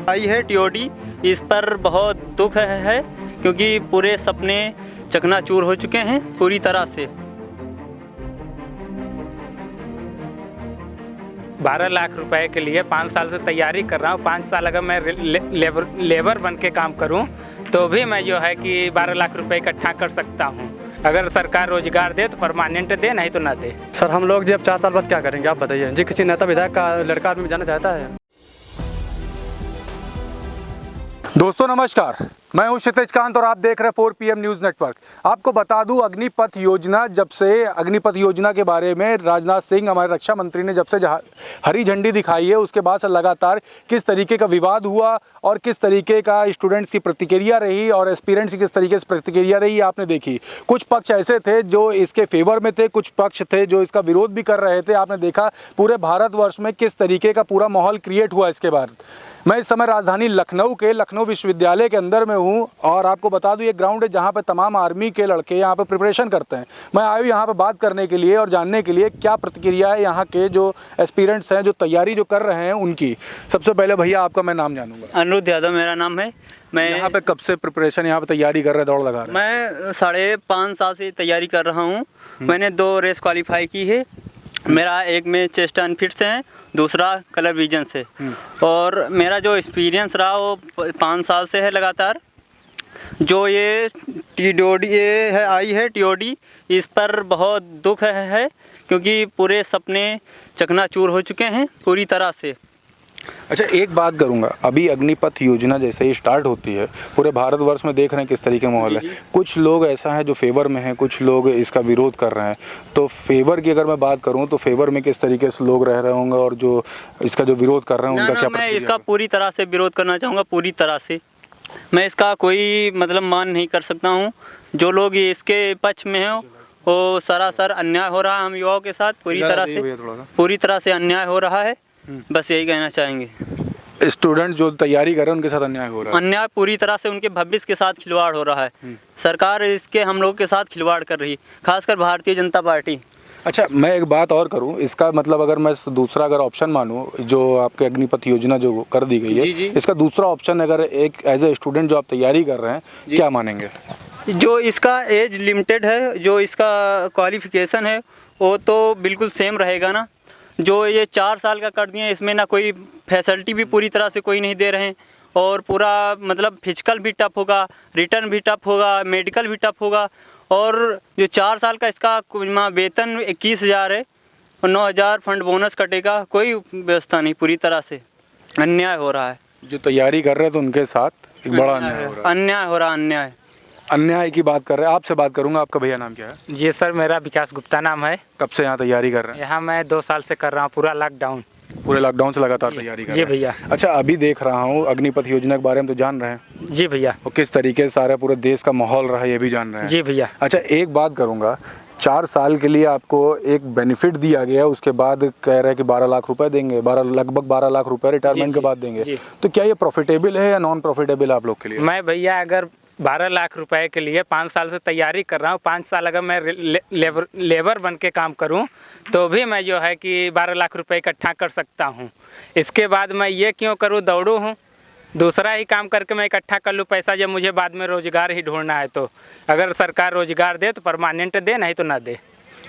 आई है टीओडी, इस पर बहुत दुख है क्योंकि पूरे सपने चकनाचूर हो चुके हैं पूरी तरह से। 12 लाख रुपए के लिए 5 साल से तैयारी कर रहा हूँ। 5 साल अगर मैं लेबर बन के काम करूँ तो भी मैं जो है कि 12 लाख रुपए इकट्ठा कर सकता हूँ। अगर सरकार रोजगार दे तो परमानेंट दे, नहीं तो ना दे। सर हम लोग जब 4 साल बाद क्या करेंगे आप बताइए। जी किसी नेता विधायक का लड़का आर्मी में जाना चाहता है? दोस्तों नमस्कार, मैं हूं क्षितिज कांत और आप देख रहे हैं 4 PM न्यूज़ नेटवर्क। आपको बता दूं, अग्निपथ योजना, जब से अग्निपथ योजना के बारे में राजनाथ सिंह हमारे रक्षा मंत्री ने जब से हरी झंडी दिखाई है, उसके बाद से लगातार किस तरीके का विवाद हुआ और किस तरीके का स्टूडेंट्स की प्रतिक्रिया रही और एस्पिरेंट्स की किस तरीके से प्रतिक्रिया रही, आपने देखी। कुछ पक्ष ऐसे थे जो इसके फेवर में थे, कुछ पक्ष थे जो इसका विरोध भी कर रहे थे। आपने देखा पूरे भारतवर्ष में किस तरीके का पूरा माहौल क्रिएट हुआ इसके बाद। मैं इस समय राजधानी लखनऊ के लखनऊ विश्वविद्यालय के अंदर में हूं और आपको बता दूं, ये ग्राउंड है जहां पे तमाम आर्मी के लड़के यहां पे प्रिपरेशन करते हैं। मैं आया हूं यहां पे बात करने के लिए और जानने के लिए क्या प्रतिक्रिया है यहां के जो एस्पिरेंट्स हैं, जो तैयारी जो कर रहे हैं उनकी। सबसे पहले भैया आपका मैं नाम जानूंगा। अनिरुद्ध यादव मेरा नाम है। मैं यहाँ पे कब से प्रिपरेशन, यहाँ पे तैयारी कर रहे हैं, दौड़ लगा रहे हैं? मैं 5.5 साल से तैयारी कर रहा हूँ। मैंने 2 रेस क्वालिफाई की है। मेरा एक में चेस्ट अनफिट से है, दूसरा कलर विजन से। और मेरा जो एक्सपीरियंस रहा वो 5 साल से है लगातार। जो ये टीओडी है आई है टीओडी, इस पर बहुत दुख है क्योंकि पूरे सपने चकनाचूर हो चुके हैं पूरी तरह से। अच्छा एक बात करूंगा, अभी अग्निपथ योजना जैसे ही स्टार्ट होती है पूरे भारतवर्ष में देख रहे हैं किस तरीके का माहौल है। कुछ लोग ऐसा है जो फेवर में हैं, कुछ लोग इसका विरोध कर रहे हैं। तो फेवर की अगर मैं बात करूं तो फेवर में किस तरीके से लोग रह रहे होंगे और जो इसका जो विरोध कर रहे हैं उनका क्या? मैं इसका पूरी तरह से विरोध करना चाहूँगा, पूरी तरह से। मैं इसका कोई मतलब मान नहीं कर सकता हूँ। जो लोग इसके पक्ष में हैं वो सरासर अन्याय हो रहा है हम युवाओं के साथ, पूरी तरह से अन्याय हो रहा है। बस यही कहना चाहेंगे। स्टूडेंट जो तैयारी कर रहे हैं उनके साथ अन्याय हो रहा है। अन्याय पूरी तरह से उनके भविष्य के साथ खिलवाड़ हो रहा है। सरकार इसके हम लोग के साथ खिलवाड़ कर रही है, खासकर भारतीय जनता पार्टी। अच्छा मैं एक बात और करूं, इसका मतलब अगर मैं दूसरा अगर ऑप्शन मानूं, जो आपके अग्निपथ योजना जो कर दी गई है, इसका दूसरा ऑप्शन अगर एक एज ए स्टूडेंट जो आप तैयारी कर रहे हैं, क्या मानेंगे? जो इसका एज लिमिटेड है, जो इसका क्वालिफिकेशन है वो तो बिल्कुल सेम रहेगा ना। जो ये 4 साल का कर दिए, इसमें ना कोई फैसिलिटी भी पूरी तरह से कोई नहीं दे रहे हैं और पूरा मतलब फिजिकल भी टफ होगा, रिटर्न भी टफ होगा, मेडिकल भी टफ होगा। और जो 4 साल का इसका वेतन 21,000 है और 9,000 फंड बोनस कटेगा, कोई व्यवस्था नहीं, पूरी तरह से अन्याय हो रहा है। जो तैयारी कर रहे हैं तो उनके साथ एक बड़ा अन्याय हो रहा है। अन्याय की बात कर रहे हैं। आपसे बात करूंगा, आपका भैया नाम क्या है? जी सर, मेरा विकास गुप्ता नाम है। कब से यहाँ तैयारी कर रहे हैं? यहाँ मैं 2 साल से कर रहा हूँ, पूरे लॉकडाउन से लगातार तैयारी कर रहे हैं? जी भैया। अच्छा अभी देख रहा हूँ अग्निपथ योजना के बारे में तो जान रहे हैं? जी भैया। और किस तरीके से सारे पूरे देश का माहौल रहा है ये भी जान रहे हैं? जी भैया। अच्छा एक बात करूंगा, 4 साल के लिए आपको एक बेनिफिट दिया गया, उसके बाद कह रहे हैं कि 12 लाख रुपए देंगे, लगभग 12 लाख रुपए रिटायरमेंट के बाद देंगे। तो क्या ये प्रॉफिटेबल है या नॉन प्रॉफिटेबल आप लोग के लिए? मैं भैया अगर 12 लाख रुपए के लिए 5 साल से तैयारी कर रहा हूँ, 5 साल अगर मैं लेबर बन के काम करूँ तो भी मैं जो है कि 12 लाख रुपए इकट्ठा कर सकता हूँ। इसके बाद मैं ये क्यों करूँ, दौड़ूँ हूँ, दूसरा ही काम करके मैं इकट्ठा कर लूँ पैसा, जब मुझे बाद में रोजगार ही ढूंढना है। तो अगर सरकार रोजगार दे तो परमानेंट दे, नहीं तो ना दे।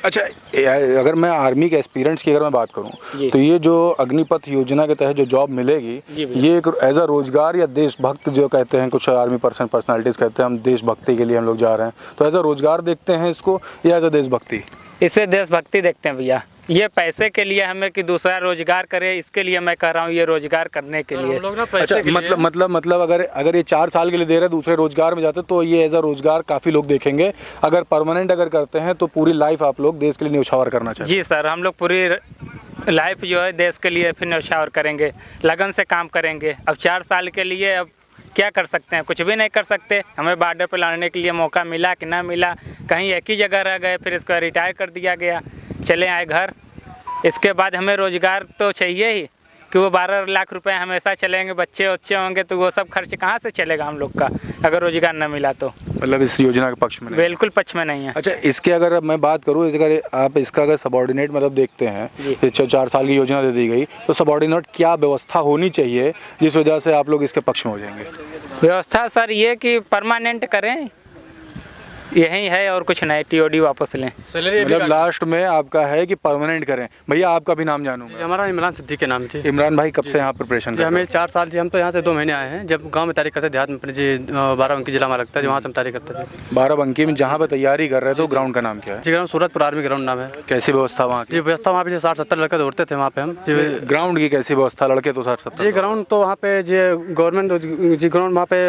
अच्छा अगर मैं आर्मी के एक्सपीरियंस की अगर मैं बात करूं तो ये जो अग्निपथ योजना के तहत जो जॉब मिलेगी, ये एक एज अ रोजगार या देशभक्त जो कहते हैं कुछ आर्मी पर्सनालिटीज़ कहते हैं हम देशभक्ति के लिए हम लोग जा रहे हैं, तो एज अ रोजगार देखते हैं इसको या एज अ देशभक्ति? इसे देशभक्ति देखते हैं भैया। ये पैसे के लिए हमें कि दूसरा रोजगार करे, इसके लिए मैं कर रहा हूँ, ये रोजगार करने के लिए। अच्छा मतलब अगर ये 4 साल के लिए दे रहे हैं, दूसरे रोजगार में जाते तो ये एज अ रोजगार काफ़ी लोग देखेंगे। अगर परमानेंट अगर करते हैं तो पूरी लाइफ आप लोग देश के लिए न्यौछावर करना चाहिए। जी सर, हम लोग पूरी लाइफ जो है देश के लिए फिर न्यौछावर करेंगे, लगन से काम करेंगे। अब 4 साल के लिए अब क्या कर सकते हैं, कुछ भी नहीं कर सकते। हमें बॉर्डर पर लड़ने के लिए मौका मिला कि ना मिला, कहीं एक ही जगह रह गए, फिर इसको रिटायर कर दिया गया, चले आए घर। इसके बाद हमें रोजगार तो चाहिए ही, कि वो 12 लाख रुपए हमेशा चलेंगे, बच्चे बच्चे होंगे तो वो सब खर्च कहाँ से चलेगा हम लोग का अगर रोजगार न मिला तो। मतलब इस योजना के पक्ष में नहीं? बिल्कुल पक्ष में नहीं है। अच्छा, इसके अगर मैं बात करूँ, अगर आप इसका अगर सबॉर्डिनेट मतलब देखते हैं, ये 4 साल की योजना दे दी गई, तो सबॉर्डिनेट क्या व्यवस्था होनी चाहिए जिस वजह से आप लोग इसके पक्ष में हो जाएंगे? व्यवस्था सर ये कि परमानेंट करें, यही है और कुछ नहीं, टीओडी वापस लें। मतलब लास्ट में आपका है कि परमानेंट करें। भैया आपका भी नाम जानूंगा। हमारा इमरान सिद्दीकी के नाम थी। इमरान भाई कब से यहाँ प्रिपरेशन कर रहे हमें 4 साल जी, हम तो यहाँ से 2 महीने आए हैं। जब गांव में तैयारी करते देहात में अपने जी 12 जिला में लगता है, वहाँ से हम तैयारी करते थे। 12 में जहाँ पे तैयारी कर रहे थे, तो ग्राउंड का नाम क्या है? जी ग्राउंड सूरतपुर आर्मी ग्राउंड नाम है। कैसी व्यवस्था वहाँ की? जी व्यवस्था वहाँ पे 60-70 लड़के दौड़ते थे वहाँ पे हम जी। ग्राउंड की कैसी व्यवस्था? लड़के तो 60-70। जी ग्राउंड तो वहाँ पे जी गवर्नमेंट जी ग्राउंड वहाँ पे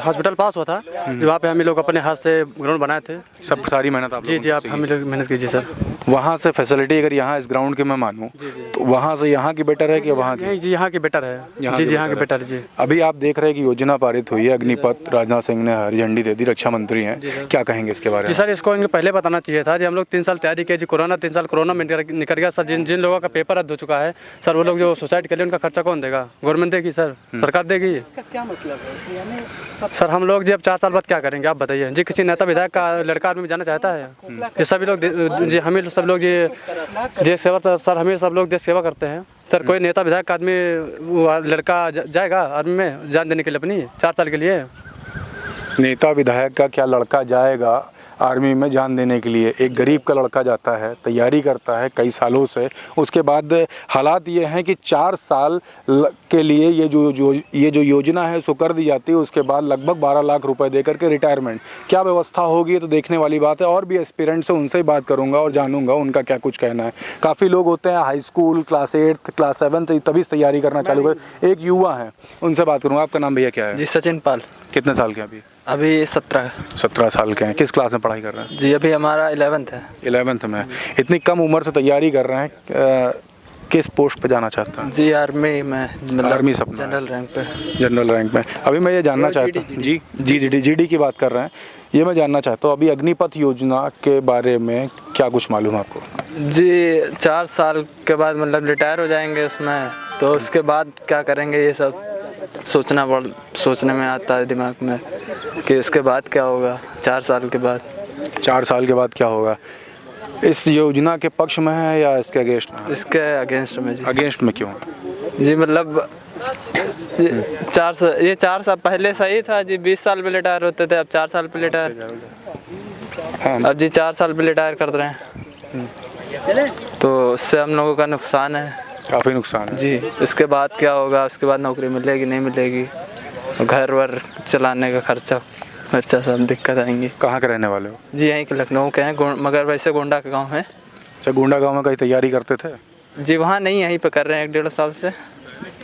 हॉस्पिटल पास हुआ था, वहाँ पे हम लोग अपने हाथ से ग्राउंड बनाए थे। सब सारी मेहनत आप जी आप हम लोग मेहनत कीजिए सर। वहाँ से फैसिलिटी अगर यहाँ इस ग्राउंड की मैं मानूं, तो वहाँ से यहाँ की बेटर है कि वहाँ की? जी यहाँ की बेटर है जी, यहाँ की बेटर है जी। अभी आप देख रहे हैं कि योजना पारित हुई है, अग्निपथ, राजनाथ सिंह ने हरी झंडी दे दी, रक्षा मंत्री हैं, क्या कहेंगे इसके बारे में? जी सर, इसको इनको पहले बताना चाहिए था जी। हम लोग 3 साल तैयारी की जी, 3 साल कोरोना में निकल गया सर। जिन लोगों का पेपर रद्द हो चुका है सर, वो लोग जो सुसाइड के लिए उनका खर्चा कौन देगा? गवर्नमेंट देगी सर, सरकार देगी। क्या मतलब है? सर हम लोग जब 4 साल बाद क्या करेंगे आप बताइए जी? किसी नेता विधायक का लड़का आर्मी में जाना चाहता है? ये सभी लोग जी, हमें सब लोग ये देश सेवा सर, हमें सब लोग देश सेवा करते हैं सर। कोई नेता विधायक का आदमी वो लड़का जाएगा आर्मी में जान देने के लिए अपनी 4 साल के लिए? नेता विधायक का क्या लड़का जाएगा आर्मी में जान देने के लिए? एक गरीब का लड़का जाता है, तैयारी करता है कई सालों से, उसके बाद हालात ये हैं कि 4 साल के लिए ये जो योजना है उसको कर दी जाती है, उसके बाद लगभग 12 लाख रुपए दे करके रिटायरमेंट। क्या व्यवस्था होगी तो देखने वाली बात है। और भी एस्पिरेंट्स हैं, उनसे ही बात करूंगा और जानूंगा उनका क्या कुछ कहना है। काफ़ी लोग होते हैं हाई स्कूल क्लास 8 क्लास 7 तभी तैयारी करना चालू कर। एक युवा है, उनसे बात करूँगा। आपका नाम भैया क्या है? जी सचिन पाल। कितने साल के हैं अभी? अभी 17। 17 साल के हैं। किस क्लास में पढ़ाई कर रहे हैं? जी अभी हमारा 11th है। 11th में। इतनी कम उम्र से तैयारी कर रहे हैं, किस पोस्ट पे जाना चाहते हैं? जी आर्मी में, मतलब आर्मी सपना है। जनरल रैंक पे। जनरल रैंक में। अभी मैं ये जानना चाहता हूँ जी जीडी की बात कर रहे हैं, ये मैं जानना चाहता हूँ अभी अग्निपथ योजना के बारे में क्या कुछ मालूम है आपको? जी 4 साल के बाद मतलब रिटायर हो जाएंगे उसमें, तो उसके बाद क्या करेंगे ये सब सोचने में आता है दिमाग में कि उसके बाद क्या होगा 4 साल के बाद। 4 साल के बाद क्या होगा? इस योजना के पक्ष में है या इसके अगेंस्ट में? इसके अगेंस्ट में जी। अगेंस्ट में क्यों? जी मतलब ये 4 साल पहले सही था जी, 20 साल पे रिटायर होते थे, अब 4 साल पे रिटायर, अब जी 4 साल पे रिटायर कर रहे हैं, तो उससे हम लोगों का नुकसान है, काफ़ी नुकसान है जी। उसके बाद क्या होगा? उसके बाद नौकरी मिलेगी नहीं मिलेगी, घर वर चलाने का खर्चा सब दिक्कत आएंगी। कहाँ के रहने वाले हो? जी यहीं के लखनऊ के हैं, मगर वैसे गोंडा का गांव है। अच्छा, गोंडा गांव में कहीं तैयारी करते थे? जी वहाँ नहीं, यहीं पे कर रहे हैं 1-1.5 साल से।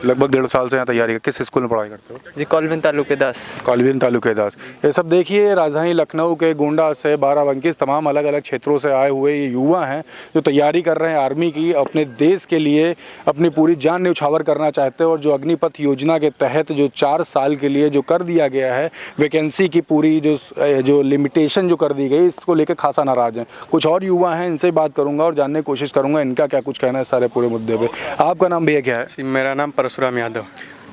लगभग 1.5 साल से यहाँ तैयारी। किस स्कूल में पढ़ाई करते हो? जी कॉलविन तालुके 10। कॉलविन तालुके 10। ये सब देखिए राजधानी लखनऊ के गोंडा से बाराबंकी तमाम अलग अलग क्षेत्रों से आए हुए ये युवा हैं जो तैयारी कर रहे हैं आर्मी की, अपने देश के लिए अपनी पूरी जान न्यौछावर करना चाहते हैं। और जो अग्निपथ योजना के तहत जो 4 साल के लिए जो कर दिया गया है, वैकेंसी की पूरी जो लिमिटेशन जो कर दी गई, इसको लेकर खासा नाराज हैं। कुछ और युवा हैं, इनसे बात करूँगा और जानने की कोशिश करूँगा इनका क्या कुछ कहना है सारे पूरे मुद्दे पर। आपका नाम भैया क्या है? मेरा नाम परशुराम यादव।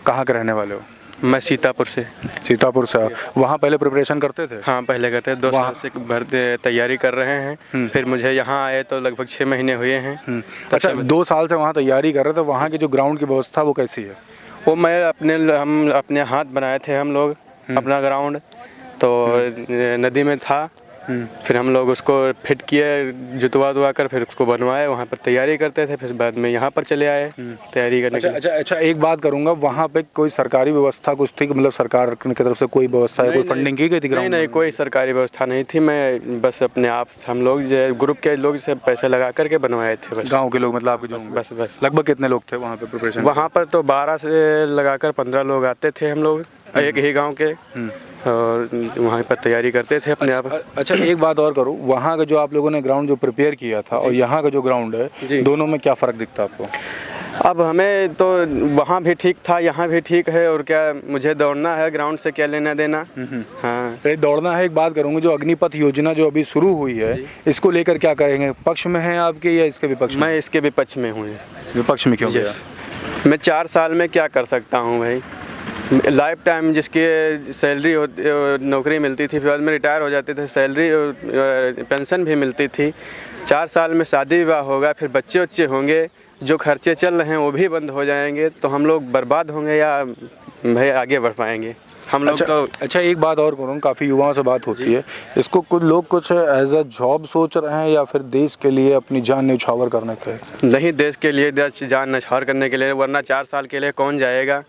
कहाँ के रहने वाले हो? मैं सीतापुर से। सीतापुर से। वहाँ पहले प्रिपरेशन करते थे? हाँ पहले करते थे, 2 साल से भर्ती तैयारी कर रहे हैं। फिर मुझे यहाँ आए तो लगभग 6 महीने हुए हैं। अच्छा, 2 साल से वहाँ तैयारी कर रहे थे, वहाँ की जो ग्राउंड की व्यवस्था वो कैसी है? वो हम अपने हाथ बनाए थे हम लोग अपना ग्राउंड, तो नदी में था, फिर हम लोग उसको फिट किए, जुतवा कर फिर उसको बनवाए, वहाँ पर तैयारी करते थे, फिर बाद में यहाँ पर चले आए तैयारी करने के लिए। अच्छा, एक बात करूँगा, वहाँ पे कोई सरकारी व्यवस्था कुछ थी, मतलब सरकार की तरफ से कोई व्यवस्था है, कोई फंडिंग की गई थी ग्राउंड? नहीं, कोई सरकारी व्यवस्था नहीं थी। मैं बस अपने आप हम लोग ग्रुप के लोग से पैसे लगा करके बनवाए थे बस। गाँव के लोग मतलब आपके जो? बस। लगभग कितने लोग थे वहाँ पे प्रिपरेशन? वहाँ पर तो 12 से लगाकर 15 लोग आते थे हम लोग, एक ही गांव के, और वहाँ पर तैयारी करते थे अपने आप। अच्छा, एक बात और करूँ, वहाँ का जो आप लोगों ने ग्राउंड जो प्रिपेयर किया था और यहाँ का जो ग्राउंड है, दोनों में क्या फ़र्क दिखता है आपको? अब हमें तो वहाँ भी ठीक था, यहाँ भी ठीक है, और क्या मुझे दौड़ना है, ग्राउंड से क्या लेना देना। हाँ दौड़ना है। एक बात करूँगा, जो अग्निपथ योजना जो अभी शुरू हुई है, इसको लेकर क्या करेंगे? पक्ष में है आपके या इसके विपक्ष में? मैं इसके विपक्ष में हूँ। विपक्ष में क्यों? मैं 4 साल में क्या कर सकता हूँ भाई। लाइफ टाइम जिसकी सैलरी नौकरी मिलती थी, फिर बाद में रिटायर हो जाते थे, सैलरी पेंशन भी मिलती थी। 4 साल में शादी विवाह होगा, फिर बच्चे वच्चे होंगे, जो खर्चे चल रहे हैं वो भी बंद हो जाएंगे, तो हम लोग बर्बाद होंगे या भाई आगे बढ़ पाएंगे हम लोग। अच्छा एक बात और करूँ, काफ़ी युवाओं से बात होती है, इसको कुछ लोग कुछ एज अ जॉब सोच रहे हैं या फिर देश के लिए अपनी जान न्यौछावर करने के? नहीं, देश के लिए जान न्यौछावर करने के लिए, वरना 4 साल के लिए कौन जाएगा।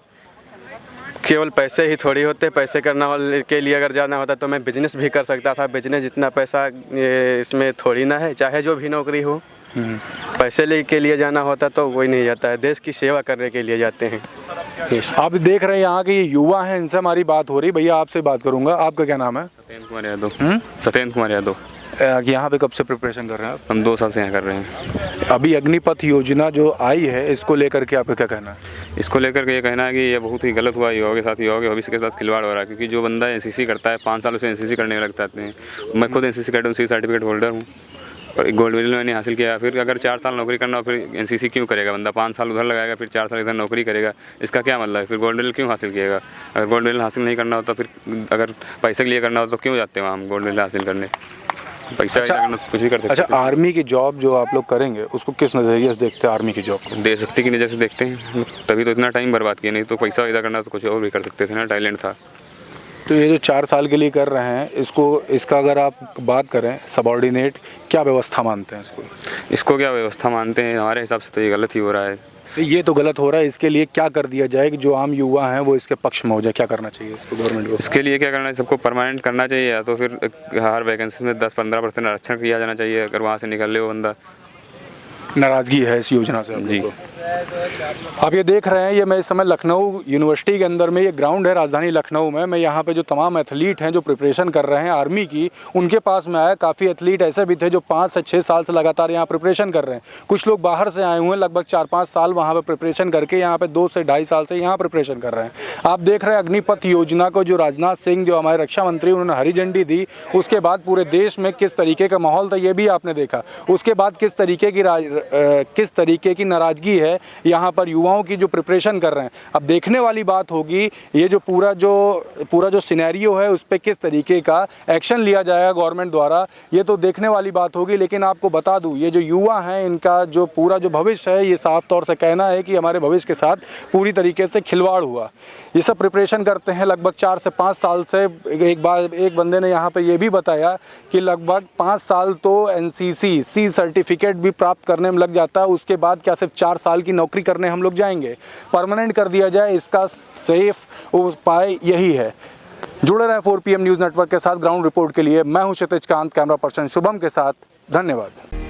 केवल पैसे ही थोड़ी होते, पैसे करना के लिए अगर जाना होता तो मैं बिजनेस भी कर सकता था। बिजनेस जितना पैसा इसमें थोड़ी ना है, चाहे जो भी नौकरी हो। पैसे के लिए जाना होता तो कोई नहीं जाता है, देश की सेवा करने के लिए जाते हैं। आप देख रहे हैं यहाँ के ये युवा हैं, इनसे हमारी बात हो रही। भैया आपसे बात करूंगा, आपका क्या नाम है? सत्येंद्र कुमार यादव। सत्येंद्र कुमार यादव। यहाँ पे कब से प्रिपरेशन कर रहे हैं आप? हम 2 साल से यहाँ कर रहे हैं। अभी अग्निपथ योजना जो आई है, इसको लेकर के आपका क्या कहना है? इसको लेकर के ये कहना है कि ये बहुत ही गलत हुआ, युवाओं के साथ, युवाओं के भविष्य के साथ खिलवाड़ हो रहा है। क्योंकि जो बंदा एनसीसी करता है 5 साल से एनसीसी करने में लगता है। मैं खुद NCC cadet C certificate holder हूँ और एक गोल्ड मेडल मैंने हासिल किया। फिर अगर 4 साल नौकरी करना हो, फिर एनसीसी क्यों करेगा बंदा? 5 साल उधर लगाएगा, फिर 4 साल इधर नौकरी करेगा, इसका क्या मतलब है? फिर गोल्ड मेडल क्यों हासिल किएगा? अगर गोल्ड मेडल हासिल नहीं करना हो तो फिर अगर पैसे के लिए करना हो तो क्यों जाते हैं वहाँ हम गोल्ड मेडल हासिल करने? पैसा करना तो कुछ भी कर सकते हैं। अच्छा, आर्मी की जॉब जो आप लोग करेंगे उसको किस नज़रिए से देखते हैं? आर्मी की जॉब को देशभक्ति की नज़र से देखते हैं, तभी तो इतना टाइम बर्बाद किया। नहीं तो पैसा वैसा करना तो कुछ और भी कर सकते थे ना, टैलेंट था। तो ये जो 4 साल के लिए कर रहे हैं, इसका अगर आप बात करें सबऑर्डिनेट, क्या व्यवस्था मानते हैं इसको क्या व्यवस्था मानते हैं? हमारे हिसाब से तो ये गलत ही हो रहा है। ये तो गलत हो रहा है। इसके लिए क्या कर दिया जाए कि जो आम युवा हैं वो इसके पक्ष में हो जाए? क्या करना चाहिए इसको गवर्नमेंट को? इसके लिए क्या करना है, सबको परमानेंट करना चाहिए, या तो फिर हर वैकेंसी में 10-15% आरक्षण किया जाना चाहिए। अगर वहाँ से निकल ले वो बंदा। नाराज़गी है इस योजना से जी। आप ये देख रहे हैं, ये मैं इस समय लखनऊ यूनिवर्सिटी के अंदर में ये ग्राउंड है राजधानी लखनऊ में। मैं यहाँ पे जो तमाम एथलीट हैं जो प्रिपरेशन कर रहे हैं आर्मी की, उनके पास में आया। काफ़ी एथलीट ऐसे भी थे जो 5 से 6 साल से लगातार यहाँ प्रिपरेशन कर रहे हैं। कुछ लोग बाहर से आए हुए हैं, लगभग 4-5 साल वहाँ पर प्रिपरेशन करके यहाँ पर 2 से 2.5 साल से यहाँ प्रिपरेशन कर रहे हैं। आप देख रहे हैं अग्निपथ योजना को जो राजनाथ सिंह जो हमारे रक्षा मंत्री, उन्होंने हरी झंडी दी। उसके बाद पूरे देश में किस तरीके का माहौल था ये भी आपने देखा। उसके बाद किस तरीके की नाराज़गी है यहाँ पर युवाओं की जो प्रिपरेशन कर रहे हैं। अब देखने वाली बात होगी ये जो पूरा जो सिनेरियो है उस पर किस तरीके का एक्शन लिया जाएगा गवर्नमेंट द्वारा, ये तो देखने वाली बात होगी। लेकिन आपको बता दूं, ये जो युवा हैं इनका जो पूरा जो भविष्य है, ये साफ तौर से कहना है कि हमारे भविष्य के साथ पूरी तरीके से खिलवाड़ हुआ। ये सब प्रिपरेशन करते हैं लगभग 4 से 5 साल से। एक बंदे ने यहाँ पर ये भी बताया कि लगभग 5 साल तो एनसीसी सी सर्टिफिकेट भी प्राप्त करने में लग जाता है। उसके बाद क्या सिर्फ 4 साल की नौकरी करने हम लोग जाएंगे? परमानेंट कर दिया जाए, इसका सेफ उपाय यही है। जुड़े रहें 4PM न्यूज़ नेटवर्क के साथ। ग्राउंड रिपोर्ट के लिए मैं हूं क्षितिज कांत, कैमरा पर्सन शुभम के साथ। धन्यवाद।